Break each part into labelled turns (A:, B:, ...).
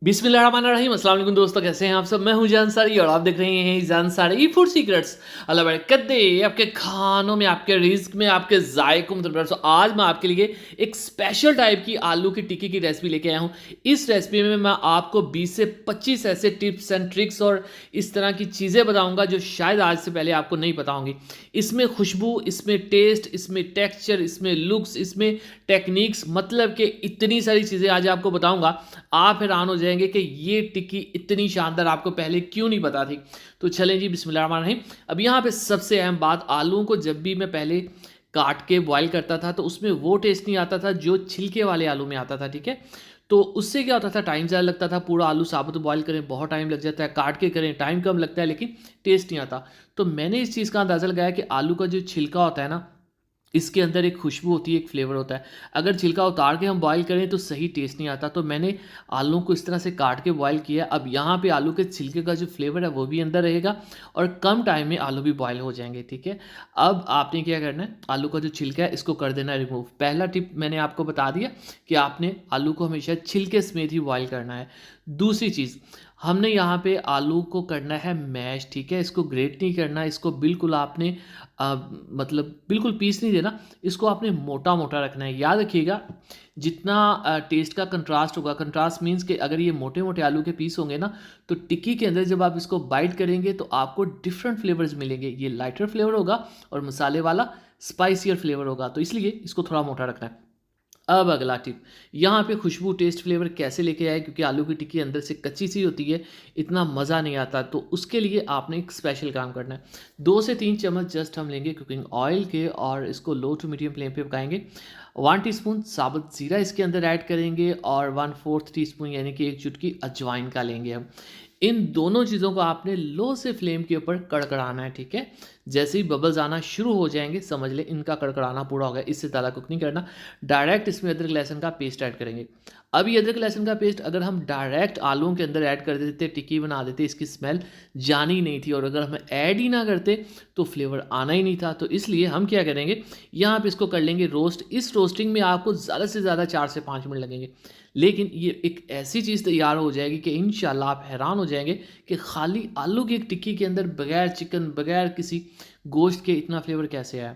A: बिस्मिल्लाहिर्रहमानिर्रहीम। अस्सलाम वालेकुम दोस्तों, कैसे हैं आप सब। मैं हूं जान सारी और आप देख रहे हैं जान सारी फूड सीक्रेट्स। अल्लाह बरकत दे आपके खानों में, आपके रिस्क में, आपके जायकों में। तो आज मैं आपके लिए एक स्पेशल टाइप की आलू की टिक्की की रेसिपी लेके आया हूं। इस रेसिपी में मैं आपको 20 से 25 ऐसे टिप्स एंड ट्रिक्स और इस तरह की चीज़ें बताऊंगा जो शायद आज से पहले आपको नहीं पता होंगी। इसमें खुशबू, इसमें टेस्ट, इसमें टेक्सचर, इसमें लुक्स, इसमें टेक्निक्स, मतलब कि इतनी सारी चीज़ें आज आपको बताऊंगा। आप हैरान हो जाएंगे कि ये टिक्की इतनी शानदार आपको पहले क्यों नहीं पता थी। तो चलें जी, बिस्मिल्लाहिर्रहमानिर्रहीम। अब यहाँ पे सबसे अहम बात, आलूओं को जब भी मैं पहले काट के बॉईल करता था तो उसमें वो टेस्ट नहीं आता था जो छिलके वाले आलू में आता था। ठीक है, तो उससे क्या होता था, टाइम ज़्यादा लगता था। पूरा आलू साबुत बॉईल करें बहुत टाइम लग जाता है, काट के करें टाइम कम लगता है, लेकिन टेस्ट नहीं आता। तो मैंने इस चीज़ का अंदाज़ा लगाया कि आलू का जो छिलका होता है ना, इसके अंदर एक खुशबू होती है, एक फ्लेवर होता है। अगर छिलका उतार के हम बॉईल करें तो सही टेस्ट नहीं आता। तो मैंने आलू को इस तरह से काट के बॉईल किया। अब यहाँ पे आलू के छिलके का जो फ्लेवर है वो भी अंदर रहेगा और कम टाइम में आलू भी बॉईल हो जाएंगे। ठीक है, अब आपने क्या करना है, आलू का जो छिलका है इसको कर देना रिमूव। पहला टिप मैंने आपको बता दिया कि आपने आलू को हमेशा छिलके समेत ही बॉईल करना है। दूसरी चीज़, हमने यहाँ पे आलू को करना है मैश। ठीक है, इसको ग्रेट नहीं करना, इसको बिल्कुल आपने मतलब बिल्कुल पीस नहीं देना, इसको आपने मोटा मोटा रखना है। याद रखिएगा, जितना टेस्ट का कंट्रास्ट होगा, कंट्रास्ट मीन्स कि अगर ये मोटे मोटे आलू के पीस होंगे ना, तो टिक्की के अंदर जब आप इसको बाइट करेंगे तो आपको डिफरेंट फ्लेवर्स मिलेंगे। ये लाइटर फ्लेवर होगा और मसाले वाला स्पाइसियर फ्लेवर होगा, तो इसलिए इसको थोड़ा मोटा रखना है। अब अगला टिप, यहाँ पे खुशबू, टेस्ट, फ्लेवर कैसे लेके आए, क्योंकि आलू की टिक्की अंदर से कच्ची सी होती है, इतना मज़ा नहीं आता। तो उसके लिए आपने एक स्पेशल काम करना है। 2 से 3 चम्मच जस्ट हम लेंगे कुकिंग ऑयल के और इसको लो टू मीडियम फ्लेम पे पकाएंगे। 1 टीस्पून साबुत ज़ीरा इसके अंदर ऐड करेंगे और 1/4 टीस्पून यानी कि 1 चुटकी अजवाइन का लेंगे हम। इन दोनों चीज़ों को आपने लो से फ्लेम के ऊपर कड़कड़ाना है। ठीक है, जैसे ही बबल्स आना शुरू हो जाएंगे समझ लें इनका कड़कड़ाना पूरा हो गया, इससे ज़्यादा कुक नहीं करना। डायरेक्ट इसमें अदरक लहसुन का पेस्ट ऐड करेंगे। अब ये अदरक लहसुन का पेस्ट अगर हम डायरेक्ट आलूओं के अंदर ऐड कर देते, टिक्की बना देते, इसकी स्मेल जानी नहीं थी। और अगर हम ऐड ही ना करते तो फ्लेवर आना ही नहीं था। तो इसलिए हम क्या करेंगे, यहाँ पे इसको कर लेंगे रोस्ट। इस रोस्टिंग में आपको ज़्यादा से ज़्यादा 4 से 5 मिनट लगेंगे, लेकिन ये एक ऐसी चीज़ तैयार हो जाएगी कि इंशाल्लाह आप हैरान हो जाएंगे कि खाली आलू की एक टिक्की के अंदर बगैर चिकन, बगैर किसी गोश्त के इतना फ्लेवर कैसे आया।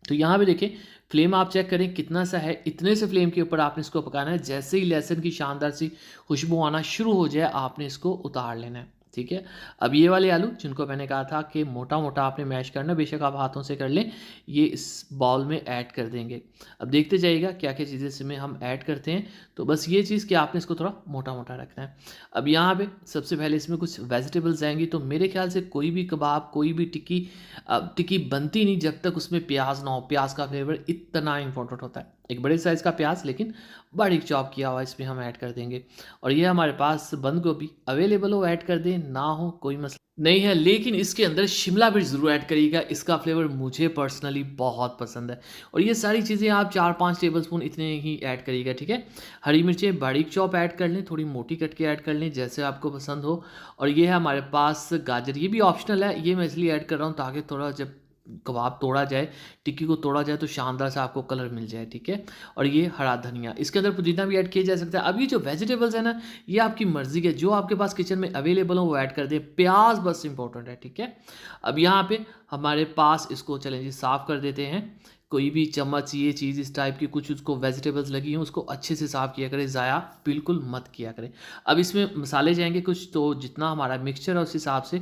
A: तो यहाँ पे देखें, फ्लेम आप चेक करें कितना सा है, इतने से फ्लेम के ऊपर आपने इसको पकाना है। जैसे ही लहसुन की शानदार सी खुशबू आना शुरू हो जाए आपने इसको उतार लेना है। ठीक है, अब ये वाले आलू जिनको मैंने कहा था कि मोटा मोटा आपने मैश करना, बेशक आप हाथों से कर लें, ये इस बाउल में ऐड कर देंगे। अब देखते जाइएगा क्या क्या चीज़ें इसमें हम ऐड करते हैं। तो बस ये चीज़ कि आपने इसको थोड़ा मोटा मोटा रखना है। अब यहाँ पे सबसे पहले इसमें कुछ वेजिटेबल्स आएंगी। तो मेरे ख्याल से कोई भी कबाब, कोई भी टिक्की, अब टिक्की बनती नहीं जब तक उसमें प्याज ना हो। प्याज का फ्लेवर इतना इंपॉर्टेंट होता है। एक बड़े साइज़ का प्याज, लेकिन बारीक चॉप किया हुआ, इसमें हम ऐड कर देंगे। और ये हमारे पास बंद गोभी अवेलेबल हो ऐड कर दें, ना हो कोई मसला नहीं है, लेकिन इसके अंदर शिमला मिर्च ज़रूर ऐड करिएगा। इसका फ्लेवर मुझे पर्सनली बहुत पसंद है। और ये सारी चीज़ें आप 4-5 टेबलस्पून इतने ही ऐड करिएगा। ठीक है, हरी मिर्चें बारीक चॉप ऐड कर लें, थोड़ी मोटी कट के ऐड कर लें, जैसे आपको पसंद हो। और ये है हमारे पास गाजर, ये भी ऑप्शनल है, ये मैं इसलिए ऐड कर रहा हूँ ताकि थोड़ा जब कबाब तोड़ा जाए, टिक्की को तोड़ा जाए, तो शानदार सा आपको कलर मिल जाए। ठीक है, और ये हरा धनिया, इसके अंदर पुदीना भी ऐड किया जा सकता है। अब ये जो वेजिटेबल्स है ना, ये आपकी मर्जी के, जो आपके पास किचन में अवेलेबल हो वो ऐड कर दें। प्याज बस इंपॉर्टेंट है। ठीक है, अब यहाँ पे हमारे पास, इसको चलें जी साफ़ कर देते हैं। कोई भी चम्मच, ये चीज़ इस टाइप की कुछ उसको वेजिटेबल्स लगी हैं उसको अच्छे से साफ़ किया करें, ज़ाया बिल्कुल मत किया करें। अब इसमें मसाले जाएंगे कुछ, तो जितना हमारा मिक्सचर है उस हिसाब से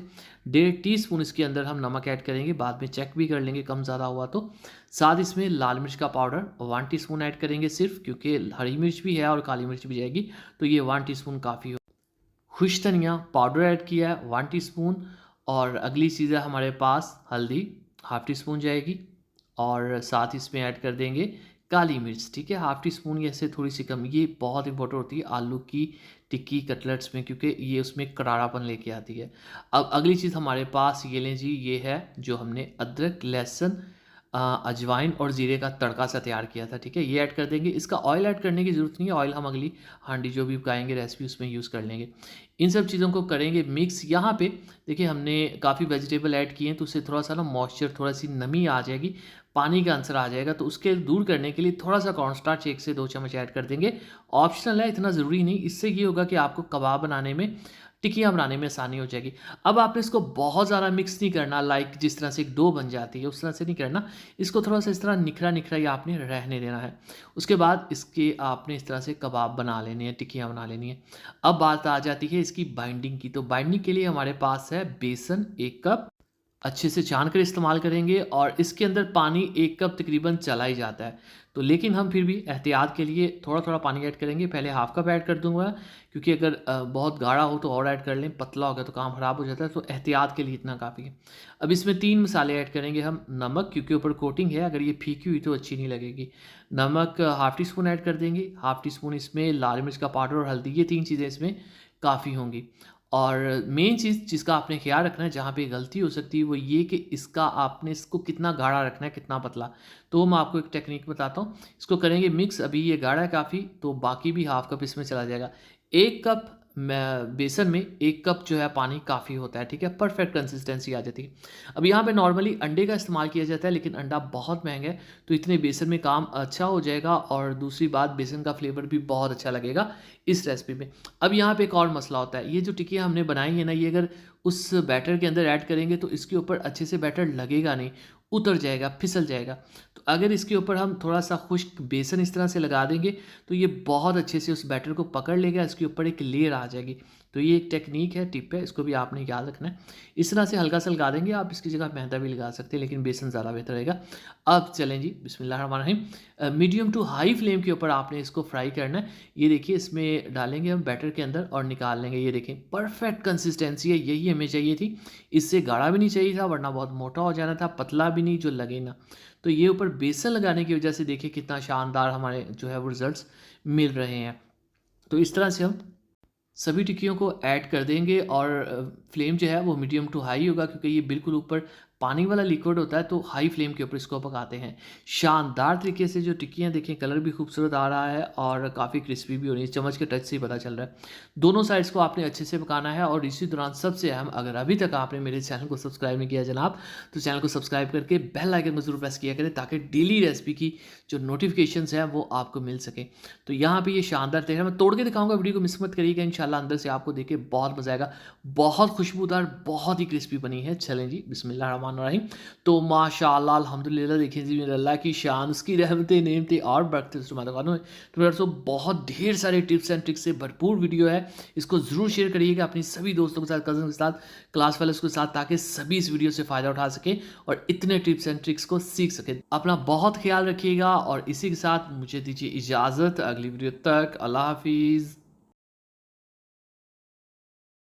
A: 1.5 टीस्पून इसके अंदर हम नमक ऐड करेंगे, बाद में चेक भी कर लेंगे कम ज़्यादा हुआ तो। साथ इसमें लाल मिर्च का पाउडर 1 टीस्पून ऐड करेंगे सिर्फ, क्योंकि हरी मिर्च भी है और काली मिर्च भी जाएगी, तो ये 1 टीस्पून काफ़ी हो। खुश धनिया पाउडर ऐड किया है 1 टीस्पून। और अगली चीज़ है हमारे पास हल्दी, 1/2 टीस्पून जाएगी। और साथ इसमें ऐड कर देंगे काली मिर्च। ठीक है, 1/2 टीस्पून या से थोड़ी सी कम। ये बहुत इंपॉर्टेंट होती है आलू की टिक्की कटलेट्स में, क्योंकि ये उसमें करारापन लेके आती है। अब अगली चीज़ हमारे पास ये लें जी, ये है जो हमने अदरक, लहसुन, अजवाइन और ज़ीरे का तड़का सा तैयार किया था। ठीक है, ये ऐड कर देंगे। इसका ऑयल ऐड करने की ज़रूरत नहीं है, ऑयल हम अगली हांडी जो भी पकाएंगे रेसिपी उसमें यूज़ कर लेंगे। इन सब चीज़ों को करेंगे मिक्स। यहाँ पे देखिए हमने काफ़ी वेजिटेबल ऐड किए हैं, तो उससे थोड़ा सा ना मॉइस्चर, थोड़ा सी नमी आ जाएगी। पानी का आंसर आ जाएगा। तो उसके दूर करने के लिए थोड़ा-सा कॉर्नस्टार्च 1 से 2 चम्मच ऐड कर देंगे। ऑप्शनल है, इतना ज़रूरी नहीं। इससे ये होगा कि आपको कबाब बनाने में, टिक्कियाँ बनाने में आसानी हो जाएगी। अब आपने इसको बहुत ज़्यादा मिक्स नहीं करना, लाइक जिस तरह से एक डो बन जाती है उस तरह से नहीं करना। इसको थोड़ा-सा इस तरह निखरा-निखरा ही आपने रहने देना है। उसके बाद इसके आपने इस तरह से कबाब बना लेने हैं, टिक्कियाँ बना लेनी है। अब बात आ जाती है इसकी बाइंडिंग की। तो बाइंडिंग के लिए हमारे पास है बेसन 1 कप, अच्छे से छान कर इस्तेमाल करेंगे और इसके अंदर पानी 1 कप तकरीबन चला ही जाता है। तो लेकिन हम फिर भी एहतियात के लिए थोड़ा-थोड़ा पानी ऐड करेंगे। पहले हाफ़ कप ऐड कर दूँगा, क्योंकि अगर बहुत गाढ़ा हो तो और ऐड कर लें, पतला हो गया तो काम ख़राब हो जाता है, तो एहतियात के लिए इतना काफ़ी है। अब इसमें 3 मसाले ऐड करेंगे हम। नमक, क्योंकि ऊपर कोटिंग है, अगर ये फीकी हुई तो अच्छी नहीं लगेगी। नमक हाफ़ टी स्पून ऐड कर देंगे, हाफ़ टी स्पून इसमें लाल मिर्च का पाउडर और हल्दी, ये 3 चीज़ें इसमें काफ़ी होंगी। और मेन चीज़ जिसका आपने ख़्याल रखना है, जहाँ पे गलती हो सकती है, वो ये कि इसको कितना गाढ़ा रखना है, कितना पतला। तो मैं आपको एक टेक्निक बताता हूँ। इसको करेंगे मिक्स, अभी ये गाढ़ा है काफ़ी, तो बाकी भी हाफ़ कप इसमें चला जाएगा। 1 कप बेसन में 1 कप जो है पानी काफ़ी होता है, ठीक है? परफेक्ट कंसिस्टेंसी आ जाती है। अब यहाँ पे नॉर्मली अंडे का इस्तेमाल किया जाता है, लेकिन अंडा बहुत महँगा है, तो इतने बेसन में काम अच्छा हो जाएगा और दूसरी बात, बेसन का फ्लेवर भी बहुत अच्छा लगेगा इस रेसिपी में। अब यहाँ पे एक और मसला होता है, ये जो टिक्कियाँ हमने बनाई है ना, ये अगर उस बैटर के अंदर ऐड करेंगे तो इसके ऊपर अच्छे से बैटर लगेगा नहीं, उतर जाएगा, फिसल जाएगा। तो अगर इसके ऊपर हम थोड़ा-सा खुश्क बेसन इस तरह से लगा देंगे, तो ये बहुत अच्छे से उस बैटर को पकड़ लेगा, इसके ऊपर एक लेयर आ जाएगी। तो ये एक टेक्नीक है, टिप है, इसको भी आपने याद रखना है। इस तरह से हल्का-सा लगा देंगे, आप इसकी जगह मैदा भी लगा सकते हैं, लेकिन बेसन ज़्यादा बेहतर रहेगा। अब चलें जी, बिस्मिल्लाहिर्रहमानिर्रहीम। मीडियम टू हाई फ्लेम के ऊपर आपने इसको फ्राई करना है। ये देखिए, इसमें डालेंगे हम बैटर के अंदर और निकाल लेंगे। ये देखें, परफेक्ट कंसिस्टेंसी है, यही हमें चाहिए थी। इससे गाढ़ा भी नहीं चाहिए था, वरना बहुत मोटा हो जाना था, पतला भी नहीं जो लगे ना। तो ये ऊपर बेसन लगाने की वजह से देखिए कितना शानदार हमारे जो है वो रिज़ल्ट्स मिल रहे हैं। तो इस तरह से हम सभी टिक्कियों को ऐड कर देंगे और फ्लेम जो है वो मीडियम टू हाई होगा, क्योंकि ये बिल्कुल ऊपर पानी वाला लिक्विड होता है, तो हाई फ्लेम के ऊपर इसको पकाते हैं। शानदार तरीके से जो टिक्कियाँ देखें, कलर भी खूबसूरत आ रहा है और काफ़ी क्रिस्पी भी हो रही है, चम्मच के टच से ही पता चल रहा है। दोनों साइड्स को आपने अच्छे से पकाना है और इसी दौरान सबसे अहम, अगर अभी तक आपने मेरे चैनल को सब्सक्राइब नहीं किया जनाब, तो चैनल को सब्सक्राइब करके बेल आइकन को ज़रूर प्रेस किया करें, ताकि डेली रेसिपी की जो नोटिफिकेशंस हैं वो आपको मिल सके। तो यहाँ पे ये शानदार तरीका मैं तोड़ के दिखाऊंगा, वीडियो को मिस मत करिएगा, इंशाल्लाह अंदर से आपको देख के बहुत मज़ा आएगा। बहुत खुशबूदार, बहुत ही क्रिस्पी बनी है। चलें जी, बिस्मिल्लाह रहमान रहीम। तो माशाअल्लाह, अल्हम्दुलिल्लाह, देखिए जी, मेरे अल्लाह की शान, उसकी रहमतें, नेमतें और बरकतें तो मेरे दोस्तों, बहुत ढेर सारे टिप्स एंड ट्रिक्स से भरपूर वीडियो है। इसको ज़रूर शेयर करिएगा अपनी सभी दोस्तों के साथ, कज़न के साथ, क्लास फेलोज़ के साथ, ताकि सभी इस वीडियो से फ़ायदा उठा सकें और इतने टिप्स एंड ट्रिक्स को सीख सकें। अपना बहुत ख्याल रखिएगा और इसी के साथ मुझे दीजिए इजाज़त, अगली वीडियो तक। अल्लाह हाफ़िज़।